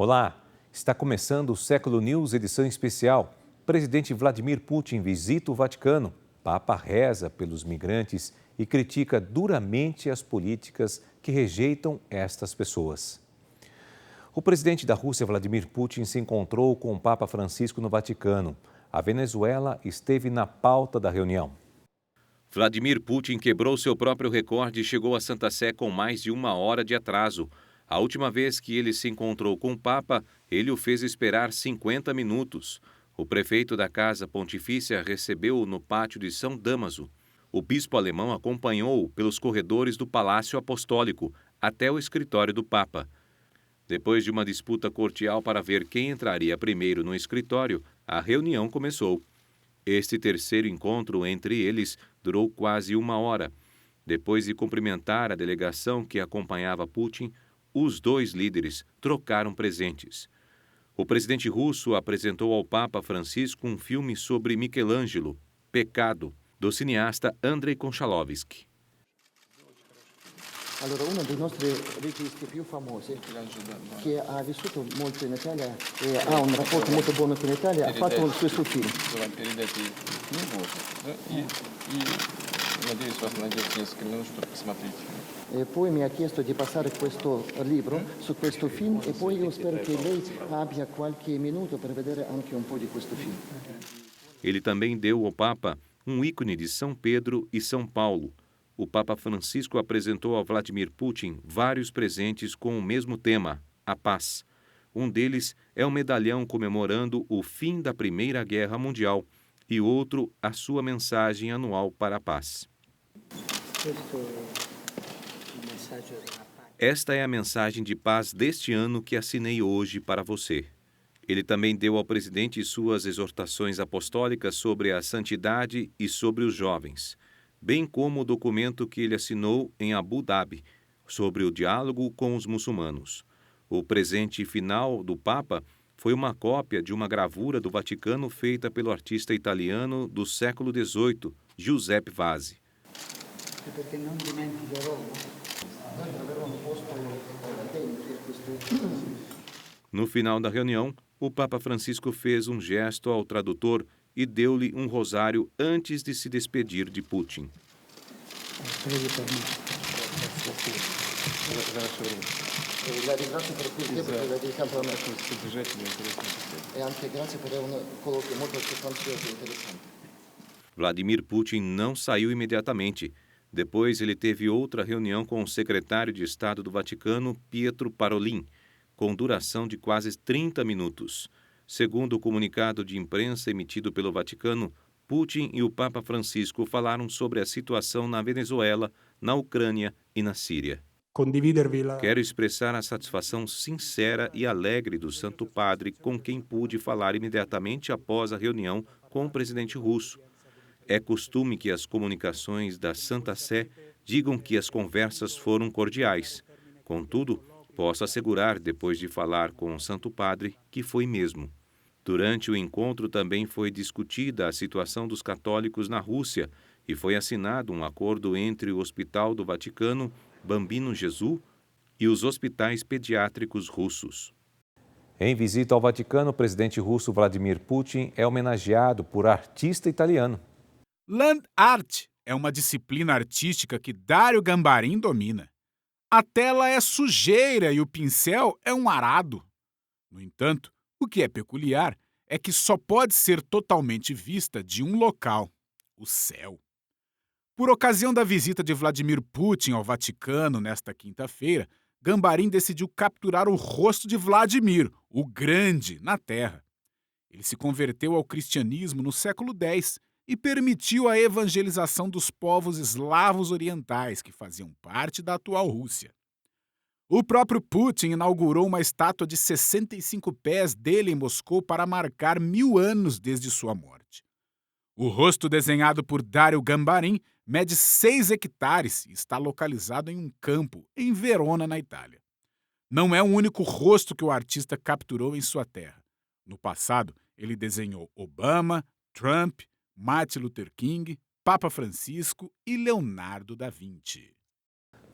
Olá, está começando o Século News, edição especial. Presidente Vladimir Putin visita o Vaticano. Papa reza pelos migrantes e critica duramente as políticas que rejeitam estas pessoas. O presidente da Rússia, Vladimir Putin, se encontrou com o Papa Francisco no Vaticano. A Venezuela esteve na pauta da reunião. Vladimir Putin quebrou seu próprio recorde e chegou à Santa Sé com mais de 1 hora de atraso. A última vez que ele se encontrou com o Papa, ele o fez esperar 50 minutos. O prefeito da Casa Pontifícia recebeu-o no pátio de São Damaso. O bispo alemão acompanhou-o pelos corredores do Palácio Apostólico até o escritório do Papa. Depois de uma disputa cordial para ver quem entraria primeiro no escritório, a reunião começou. Este terceiro encontro entre eles durou quase 1 hora. Depois de cumprimentar a delegação que acompanhava Putin, os dois líderes trocaram presentes. O presidente russo apresentou ao Papa Francisco um filme sobre Michelangelo, Pecado, do cineasta Andrei Konchalovsky. Allora, uno dei nostri registi più famosi, che ha vissuto molto in Italia e ha un rapporto molto buono con l'Italia, ha fatto questo film. Передать ей не может. Надеюсь, вас найдется несколько минут, чтобы посмотреть. E poi mi ha chiesto di passare questo libro su questo film e poi io spero che lei abbia qualche minuto per vedere anche un po' di questo film. Ele também deu ao Papa um ícone de São Pedro e São Paulo. O Papa Francisco apresentou a Vladimir Putin vários presentes com o mesmo tema, a paz. Um deles é um medalhão comemorando o fim da Primeira Guerra Mundial e outro a sua mensagem anual para a paz. Esta é a mensagem de paz deste ano que assinei hoje para você. Ele também deu ao presidente suas exortações apostólicas sobre a santidade e sobre os jovens, bem como o documento que ele assinou em Abu Dhabi sobre o diálogo com os muçulmanos. O presente final do Papa foi uma cópia de uma gravura do Vaticano feita pelo artista italiano do século XVIII, Giuseppe Vasi. No final da reunião, o Papa Francisco fez um gesto ao tradutor e deu-lhe um rosário antes de se despedir de Putin. La ringrazio per il tempo che dedicato a me e anche grazie per un colloquio molto sostanzioso e interessante. Vladimir Putin não saiu imediatamente. Depois ele teve outra reunião com o secretário de Estado do Vaticano, Pietro Parolin, com duração de quase 30 minutos. Segundo o comunicado de imprensa emitido pelo Vaticano, Putin e o Papa Francisco falaram sobre a situação na Venezuela, na Ucrânia e na Síria. Quero expressar a satisfação sincera e alegre do Santo Padre, com quem pude falar imediatamente após a reunião com o presidente russo. É costume que as comunicações da Santa Sé digam que as conversas foram cordiais. Contudo, posso assegurar, depois de falar com o Santo Padre, que foi mesmo. Durante o encontro também foi discutida a situação dos católicos na Rússia e foi assinado um acordo entre o Hospital do Vaticano, Bambino Gesù, e os hospitais pediátricos russos. Em visita ao Vaticano, o presidente russo Vladimir Putin é homenageado por artista italiano. Land Art é uma disciplina artística que Dario Gambarin domina. A tela é sujeira e o pincel é um arado. No entanto, o que é peculiar é que só pode ser totalmente vista de um local, o céu. Por ocasião da visita de Vladimir Putin ao Vaticano nesta quinta-feira, Gambarin decidiu capturar o rosto de Vladimir, o Grande, na Terra. Ele se converteu ao cristianismo no século X e permitiu a evangelização dos povos eslavos orientais que faziam parte da atual Rússia. O próprio Putin inaugurou uma estátua de 65 pés dele em Moscou para marcar 1000 anos desde sua morte. O rosto desenhado por Dario Gambarin mede 6 hectares e está localizado em um campo, em Verona, na Itália. Não é o único rosto que o artista capturou em sua terra. No passado, ele desenhou Obama, Trump, Martin Luther King, Papa Francisco e Leonardo da Vinci.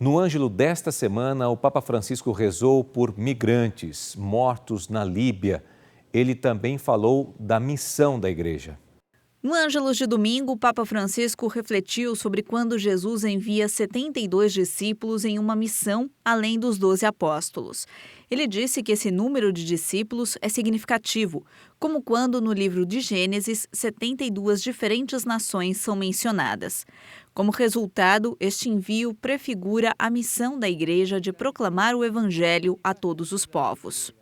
No Ângelo desta semana, o Papa Francisco rezou por migrantes mortos na Líbia. Ele também falou da missão da igreja. No Ângelus de domingo, o Papa Francisco refletiu sobre quando Jesus envia 72 discípulos em uma missão além dos 12 apóstolos. Ele disse que esse número de discípulos é significativo, como quando no livro de Gênesis 72 diferentes nações são mencionadas. Como resultado, este envio prefigura a missão da igreja de proclamar o evangelho a todos os povos.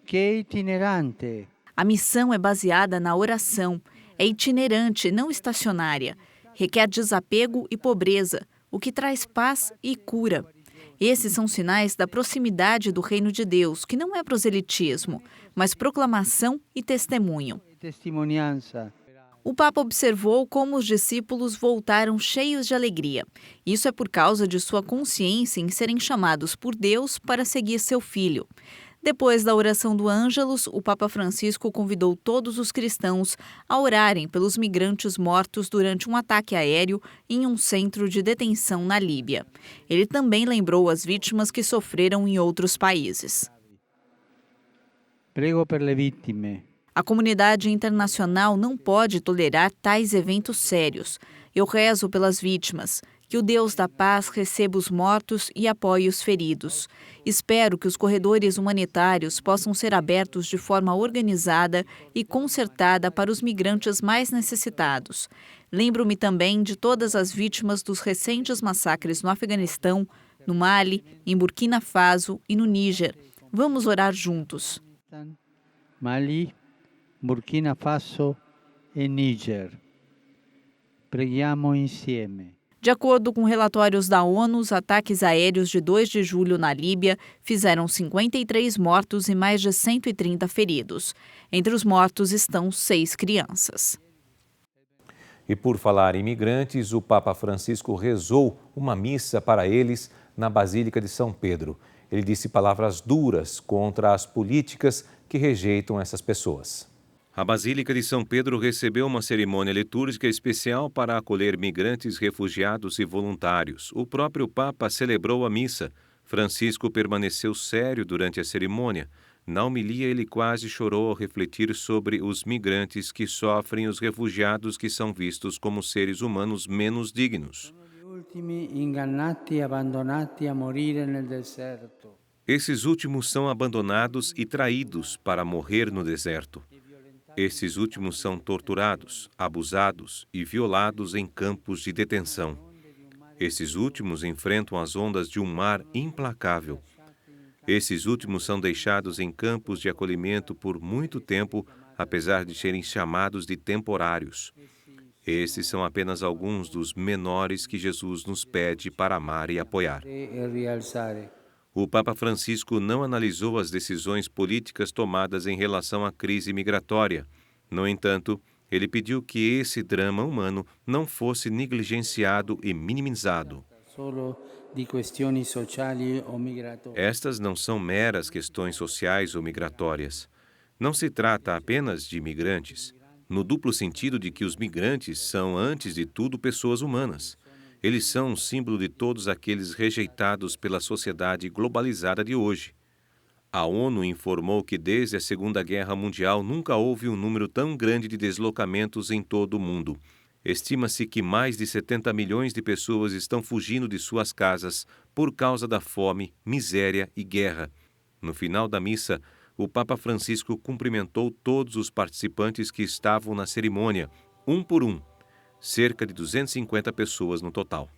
Que é itinerante. A missão é baseada na oração. É itinerante, não estacionária. Requer desapego e pobreza, o que traz paz e cura. Esses são sinais da proximidade do reino de Deus, que não é proselitismo, mas proclamação e testemunho. Testimoniança. O Papa observou como os discípulos voltaram cheios de alegria. Isso é por causa de sua consciência em serem chamados por Deus para seguir seu filho. Depois da oração do Ângelus, o Papa Francisco convidou todos os cristãos a orarem pelos migrantes mortos durante um ataque aéreo em um centro de detenção na Líbia. Ele também lembrou as vítimas que sofreram em outros países. Prego per le vittime. A comunidade internacional não pode tolerar tais eventos sérios. Eu rezo pelas vítimas. Que o Deus da paz receba os mortos e apoie os feridos. Espero que os corredores humanitários possam ser abertos de forma organizada e concertada para os migrantes mais necessitados. Lembro-me também de todas as vítimas dos recentes massacres no Afeganistão, no Mali, em Burkina Faso e no Níger. Vamos orar juntos. Mali, Burkina Faso e Níger. Preghiamo insieme. De acordo com relatórios da ONU, os ataques aéreos de 2 de julho na Líbia fizeram 53 mortos e mais de 130 feridos. Entre os mortos estão 6 crianças. E por falar em imigrantes, o Papa Francisco rezou uma missa para eles na Basílica de São Pedro. Ele disse palavras duras contra as políticas que rejeitam essas pessoas. A Basílica de São Pedro recebeu uma cerimônia litúrgica especial para acolher migrantes, refugiados e voluntários. O próprio Papa celebrou a missa. Francisco permaneceu sério durante a cerimônia. Na homilia, ele quase chorou ao refletir sobre os migrantes que sofrem e os refugiados que são vistos como seres humanos menos dignos. Esses últimos são abandonados e traídos para morrer no deserto. Esses últimos são torturados, abusados e violados em campos de detenção. Esses últimos enfrentam as ondas de um mar implacável. Esses últimos são deixados em campos de acolhimento por muito tempo, apesar de serem chamados de temporários. Esses são apenas alguns dos menores que Jesus nos pede para amar e apoiar. O Papa Francisco não analisou as decisões políticas tomadas em relação à crise migratória. No entanto, ele pediu que esse drama humano não fosse negligenciado e minimizado. Estas não são meras questões sociais ou migratórias. Não se trata apenas de migrantes, no duplo sentido de que os migrantes são, antes de tudo, pessoas humanas. Eles são um símbolo de todos aqueles rejeitados pela sociedade globalizada de hoje. A ONU informou que desde a Segunda Guerra Mundial nunca houve um número tão grande de deslocamentos em todo o mundo. Estima-se que mais de 70 milhões de pessoas estão fugindo de suas casas por causa da fome, miséria e guerra. No final da missa, o Papa Francisco cumprimentou todos os participantes que estavam na cerimônia, um por um. Cerca de 250 pessoas no total.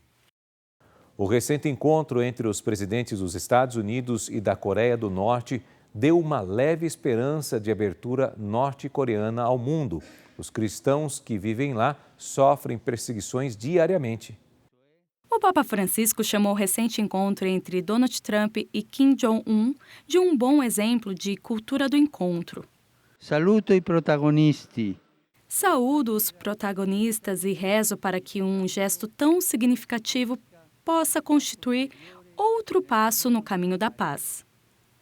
O recente encontro entre os presidentes dos Estados Unidos e da Coreia do Norte deu uma leve esperança de abertura norte-coreana ao mundo. Os cristãos que vivem lá sofrem perseguições diariamente. O Papa Francisco chamou o recente encontro entre Donald Trump e Kim Jong-un de um bom exemplo de cultura do encontro. Saluto i protagonisti. Saúdo os protagonistas e rezo para que um gesto tão significativo possa constituir outro passo no caminho da paz.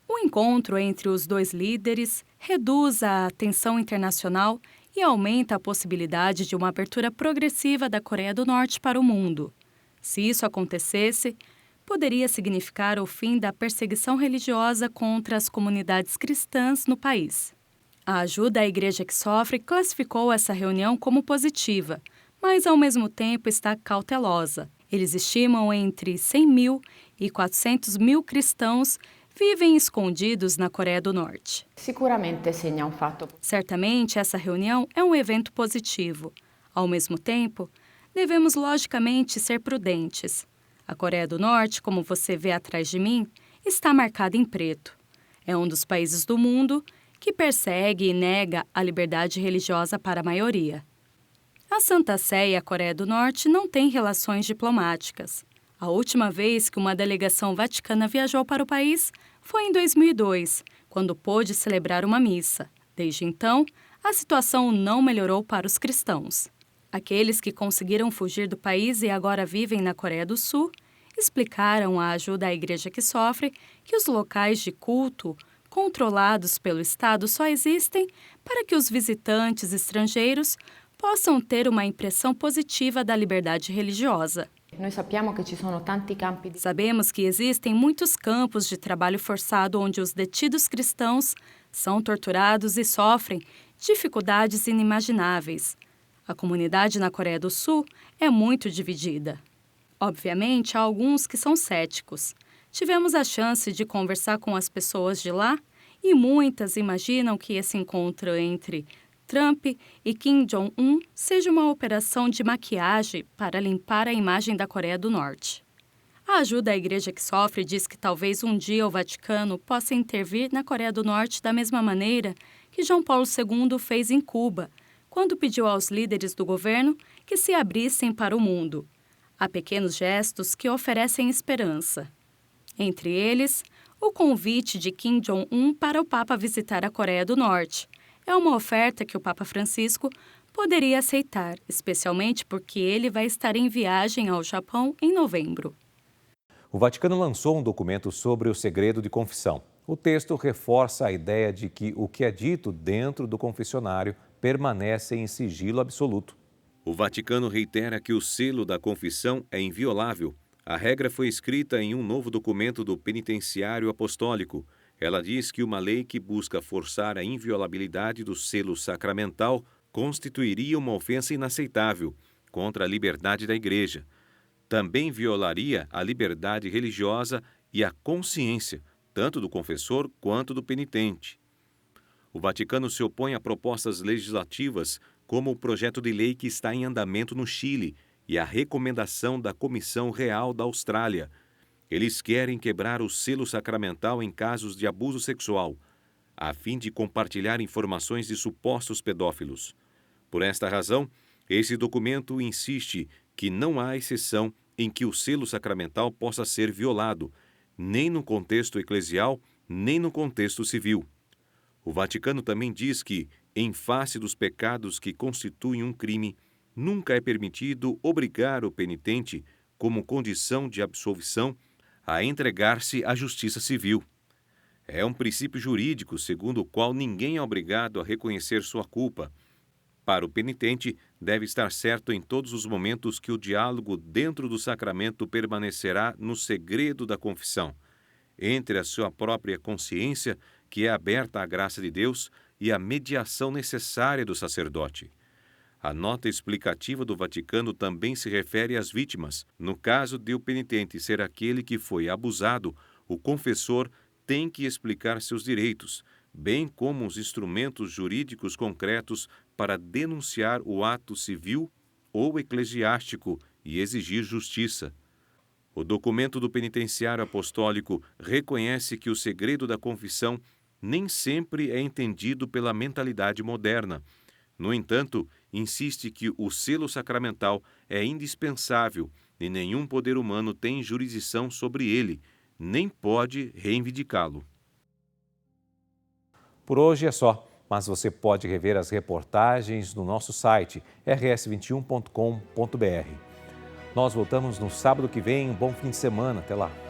O encontro entre os dois líderes reduz a tensão internacional e aumenta a possibilidade de uma abertura progressiva da Coreia do Norte para o mundo. Se isso acontecesse, poderia significar o fim da perseguição religiosa contra as comunidades cristãs no país. A ajuda à igreja que sofre classificou essa reunião como positiva, mas ao mesmo tempo está cautelosa. Eles estimam entre 100 mil e 400 mil cristãos vivem escondidos na Coreia do Norte. Certamente, essa reunião é um evento positivo. Ao mesmo tempo, devemos logicamente ser prudentes. A Coreia do Norte, como você vê atrás de mim, está marcada em preto. É um dos países do mundo que persegue e nega a liberdade religiosa para a maioria. A Santa Sé e a Coreia do Norte não têm relações diplomáticas. A última vez que uma delegação vaticana viajou para o país foi em 2002, quando pôde celebrar uma missa. Desde então, a situação não melhorou para os cristãos. Aqueles que conseguiram fugir do país e agora vivem na Coreia do Sul explicaram à ajuda à igreja que sofre que os locais de culto controlados pelo Estado só existem para que os visitantes estrangeiros possam ter uma impressão positiva da liberdade religiosa. Sabemos que existem muitos campos de trabalho forçado onde os detidos cristãos são torturados e sofrem dificuldades inimagináveis. A comunidade na Coreia do Sul é muito dividida. Obviamente, há alguns que são céticos. Tivemos a chance de conversar com as pessoas de lá e muitas imaginam que esse encontro entre Trump e Kim Jong-un seja uma operação de maquiagem para limpar a imagem da Coreia do Norte. A ajuda à igreja que sofre diz que talvez um dia o Vaticano possa intervir na Coreia do Norte da mesma maneira que João Paulo II fez em Cuba, quando pediu aos líderes do governo que se abrissem para o mundo. Há pequenos gestos que oferecem esperança. Entre eles, o convite de Kim Jong-un para o Papa visitar a Coreia do Norte. É uma oferta que o Papa Francisco poderia aceitar, especialmente porque ele vai estar em viagem ao Japão em novembro. O Vaticano lançou um documento sobre o segredo de confissão. O texto reforça a ideia de que o que é dito dentro do confessionário permanece em sigilo absoluto. O Vaticano reitera que o selo da confissão é inviolável. A regra foi escrita em um novo documento do Penitenciário Apostólico. Ela diz que uma lei que busca forçar a inviolabilidade do selo sacramental constituiria uma ofensa inaceitável contra a liberdade da Igreja. Também violaria a liberdade religiosa e a consciência, tanto do confessor quanto do penitente. O Vaticano se opõe a propostas legislativas como o projeto de lei que está em andamento no Chile e a recomendação da Comissão Real da Austrália. Eles querem quebrar o selo sacramental em casos de abuso sexual, a fim de compartilhar informações de supostos pedófilos. Por esta razão, esse documento insiste que não há exceção em que o selo sacramental possa ser violado, nem no contexto eclesial, nem no contexto civil. O Vaticano também diz que, em face dos pecados que constituem um crime, nunca é permitido obrigar o penitente, como condição de absolvição, a entregar-se à justiça civil. É um princípio jurídico segundo o qual ninguém é obrigado a reconhecer sua culpa. Para o penitente, deve estar certo em todos os momentos que o diálogo dentro do sacramento permanecerá no segredo da confissão, entre a sua própria consciência, que é aberta à graça de Deus, e a mediação necessária do sacerdote. A nota explicativa do Vaticano também se refere às vítimas. No caso de o penitente ser aquele que foi abusado, o confessor tem que explicar seus direitos, bem como os instrumentos jurídicos concretos para denunciar o ato civil ou eclesiástico e exigir justiça. O documento do Penitenciário Apostólico reconhece que o segredo da confissão nem sempre é entendido pela mentalidade moderna. No entanto, insiste que o selo sacramental é indispensável e nenhum poder humano tem jurisdição sobre ele, nem pode reivindicá-lo. Por hoje é só, mas você pode rever as reportagens no nosso site rs21.com.br. Nós voltamos no sábado que vem. Bom fim de semana. Até lá.